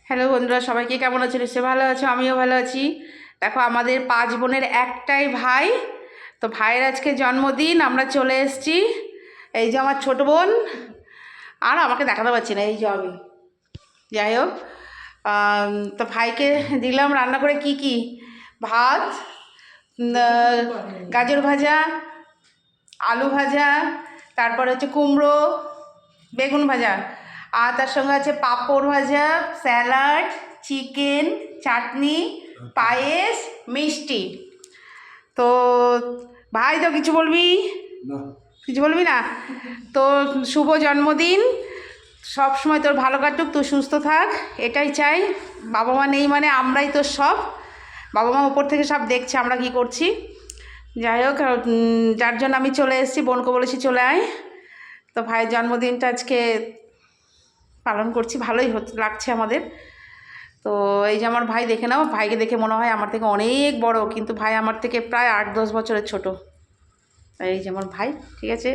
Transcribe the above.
Hello বন্ধুরা, সবাইকে কেমন আছো? নিশ্চয়ই ভালো আছো, আমিও ভালো আছি। দেখো, আমাদের 5 বোনের একটাই ভাই। তো ভাইয়ের আজকে জন্মদিন, আমরা চলে এসেছি। এই যে আমার ছোট বোন, আর আমাকে দেখাতে পারছি না, এই যে আমি। যাই হোক, তো ভাইকে দিলাম রান্না করে কি কি ভাত, গাজর ভাজা, আলু ভাজা, তারপরে হচ্ছে কুমড়ো, বেগুন ভাজা, আর তার সঙ্গে আছে পাঁপড় ভাজা, স্যালাড, চিকেন, চাটনি, পায়েস, মিষ্টি। তো ভাই, তো কিছু বলবি? কিছু বলবি না? তো শুভ জন্মদিন, সব সময় তোর ভালো কাটুক, তুই সুস্থ থাক, এটাই চাই। বাবা মা নেই মানে আমরাই তোর সব। বাবা মা উপর থেকে সব দেখছে আমরা কি করছি। যাই হোক, যার জন্য আমি চলে এসেছি, বোনকে বলেছি চলে আয়। তো ভাইয়ের জন্মদিনটা আজকে পালন করছি, ভালোই লাগছে আমাদের। তো এই যে আমার ভাই, দেখে নাও, ভাইকে দেখে মনে হয় আমার থেকে অনেক বড়, কিন্তু ভাই আমার থেকে প্রায় 8-10 বছরের ছোট। এই যে আমার ভাই, ঠিক আছে।